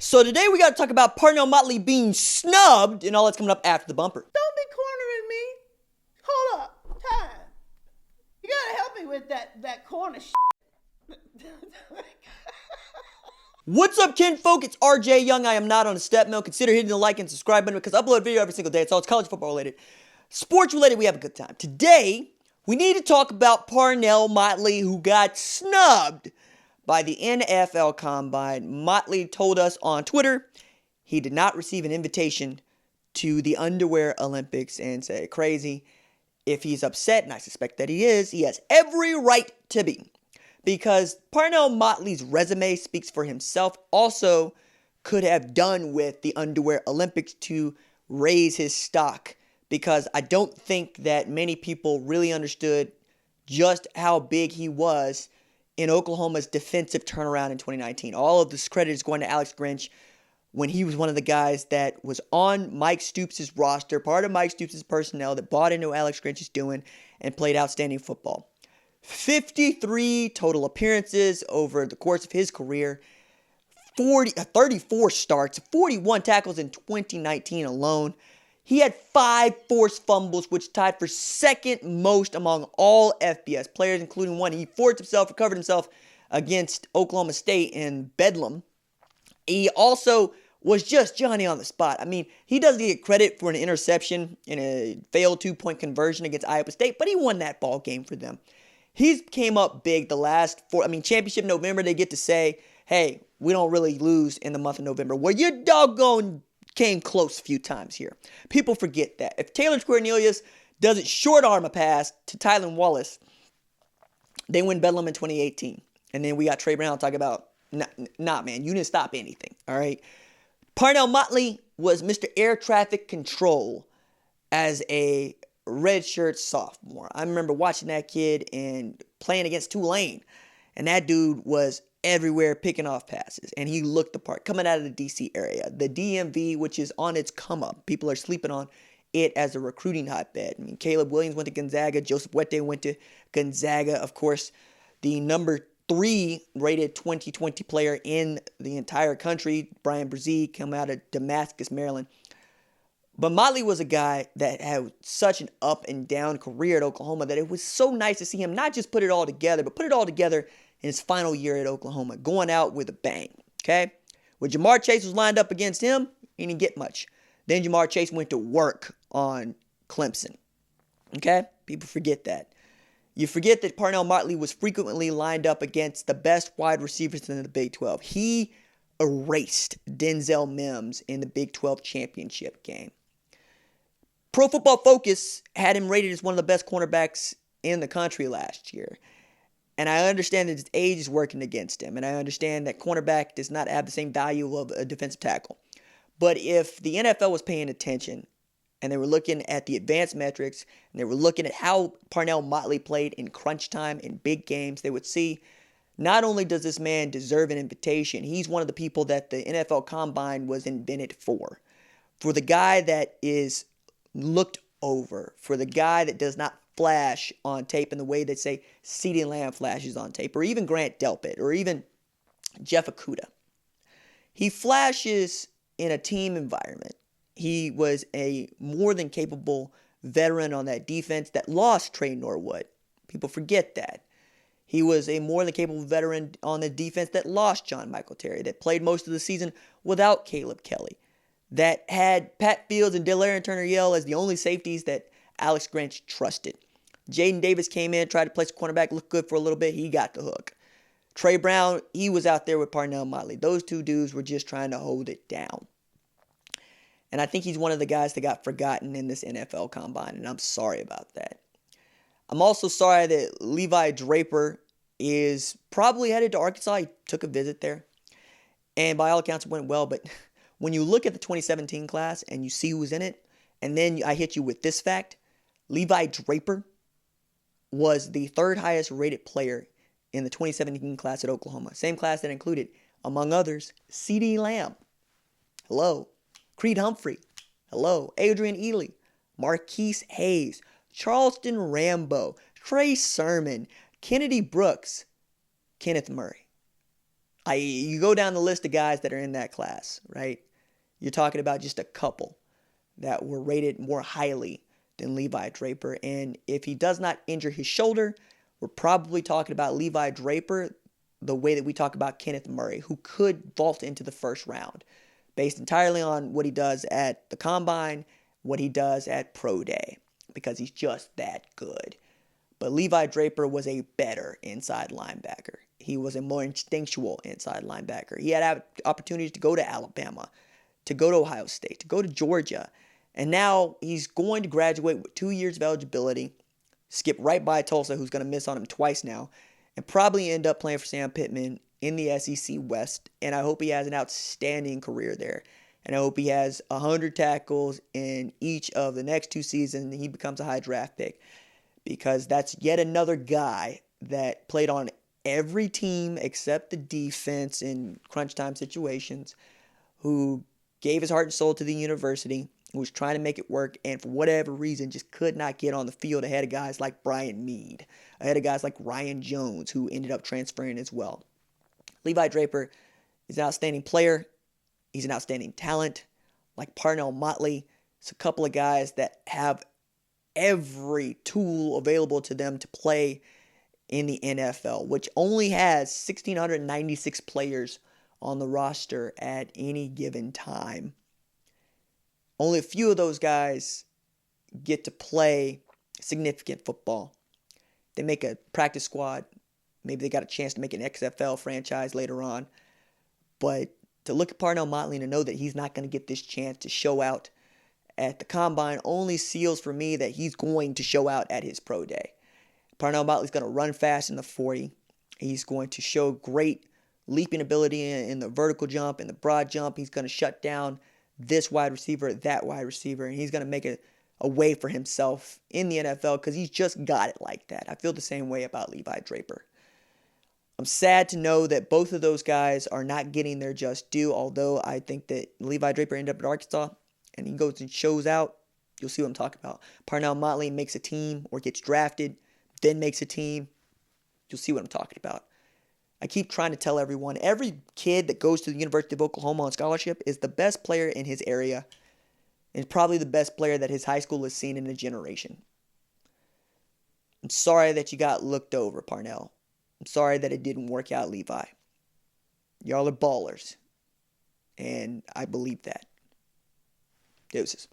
So today we got to talk about Parnell Motley being snubbed, and all that's coming up after the bumper. Don't be cornering me. Hold up. Time. You gotta help me with that corner shit. What's up, kinfolk? It's RJ Young. I am not on a step mill. Consider hitting the like and subscribe button because I upload video every single day. It's all college football related. Sports related, we have a good time. Today, we need to talk about Parnell Motley, who got snubbed by the NFL Combine. Motley told us on Twitter he did not receive an invitation to the underwear Olympics and said crazy. If he's upset, and I suspect that he has every right to be. Because Parnell Motley's resume speaks for himself. Also could have done with the underwear Olympics to raise his stock. Because I don't think that many people really understood just how big he was in Oklahoma's defensive turnaround in 2019. All of this credit is going to Alex Grinch when he was one of the guys that was on Mike Stoops' roster, part of Mike Stoops' personnel that bought into what Alex Grinch is doing and played outstanding football. 53 total appearances over the course of his career, 34 starts, 41 tackles in 2019 alone. He had 5 forced fumbles, which tied for second most among all FBS players, including one he forced himself, recovered himself against Oklahoma State in Bedlam. He also was just Johnny on the spot. I mean, he doesn't get credit for an interception in a failed 2-point conversion against Iowa State, but he won that ball game for them. He came up big the last championship November, they get to say, hey, we don't really lose in the month of November. Well, you doggone came close a few times here. People forget that. If Taylor Cornelius doesn't short arm a pass to Tylan Wallace, they win Bedlam in 2018. And then we got Trey Brown talking about, nah, man, you didn't stop anything, all right? Parnell Motley was Mr. Air Traffic Control as a redshirt sophomore. I remember watching that kid and playing against Tulane, and that dude was everywhere picking off passes, and he looked the part coming out of the D.C. area. The DMV, which is on its come up, people are sleeping on it as a recruiting hotbed. I mean, Caleb Williams went to Gonzaga, Joseph Wette went to Gonzaga, of course, the number 3 rated 2020 player in the entire country, Brian Brzee, come out of Damascus, Maryland. But Motley was a guy that had such an up and down career at Oklahoma that it was so nice to see him not just put it all together, but put it all together in his final year at Oklahoma, going out with a bang, okay? When Jamar Chase was lined up against him, he didn't get much. Then Jamar Chase went to work on Clemson, okay? People forget that. You forget that Parnell Motley was frequently lined up against the best wide receivers in the Big 12. He erased Denzel Mims in the Big 12 championship game. Pro Football Focus had him rated as one of the best cornerbacks in the country last year. And I understand that his age is working against him. And I understand that cornerback does not have the same value of a defensive tackle. But if the NFL was paying attention and they were looking at the advanced metrics and they were looking at how Parnell Motley played in crunch time in big games, they would see not only does this man deserve an invitation, he's one of the people that the NFL Combine was invented for. For the guy that is looked over, for the guy that does not flash on tape in the way that, say, CeeDee Lamb flashes on tape, or even Grant Delpit, or even Jeff Okudah. He flashes in a team environment. He was a more than capable veteran on that defense that lost Trey Norwood. People forget that. He was a more than capable veteran on the defense that lost John Michael Terry, that played most of the season without Caleb Kelly, that had Pat Fields and Delaire and Turner Yell as the only safeties that Alex Grinch trusted. Jaden Davis came in, tried to play cornerback, looked good for a little bit. He got the hook. Trey Brown, he was out there with Parnell Motley. Those two dudes were just trying to hold it down. And I think he's one of the guys that got forgotten in this NFL Combine, and I'm sorry about that. I'm also sorry that Levi Draper is probably headed to Arkansas. He took a visit there, and by all accounts it went well, but when you look at the 2017 class and you see who's in it, and then I hit you with this fact, Levi Draper was the 3rd highest rated player in the 2017 class at Oklahoma. Same class that included, among others, CeeDee Lamb. Hello. Creed Humphrey. Hello. Adrian Ely. Marquise Hayes. Charleston Rambo. Trey Sermon. Kennedy Brooks. Kenneth Murray. You go down the list of guys that are in that class, right? You're talking about just a couple that were rated more highly than Levi Draper. And if he does not injure his shoulder, we're probably talking about Levi Draper the way that we talk about Kenneth Murray, who could vault into the first round based entirely on what he does at the combine, what he does at pro day, because he's just that good. But Levi Draper was a better inside linebacker. He was a more instinctual inside linebacker. He had opportunities to go to Alabama, to go to Ohio State, to go to Georgia. And now he's going to graduate with 2 years of eligibility, skip right by Tulsa, who's going to miss on him twice now, and probably end up playing for Sam Pittman in the SEC West. And I hope he has an outstanding career there. And I hope he has 100 tackles in each of the next 2 seasons and he becomes a high draft pick. Because that's yet another guy that played on every team except the defense in crunch time situations, who gave his heart and soul to the university, who was trying to make it work, and for whatever reason just could not get on the field ahead of guys like Brian Meade, ahead of guys like Ryan Jones, who ended up transferring as well. Levi Draper is an outstanding player. He's an outstanding talent. Like Parnell Motley, it's a couple of guys that have every tool available to them to play in the NFL, which only has 1,696 players on the roster at any given time. Only a few of those guys get to play significant football. They make a practice squad. Maybe they got a chance to make an XFL franchise later on. But to look at Parnell Motley and to know that he's not going to get this chance to show out at the combine only seals for me that he's going to show out at his pro day. Parnell Motley's going to run fast in the 40. He's going to show great leaping ability in the vertical jump and the broad jump. He's going to shut down this wide receiver, that wide receiver, and he's going to make a way for himself in the NFL because he's just got it like that. I feel the same way about Levi Draper. I'm sad to know that both of those guys are not getting their just due, although I think that Levi Draper ended up at Arkansas and he goes and shows out. You'll see what I'm talking about. Parnell Motley makes a team or gets drafted, then makes a team. You'll see what I'm talking about. I keep trying to tell everyone, every kid that goes to the University of Oklahoma on scholarship is the best player in his area and probably the best player that his high school has seen in a generation. I'm sorry that you got looked over, Parnell. I'm sorry that it didn't work out, Levi. Y'all are ballers. And I believe that. Deuces.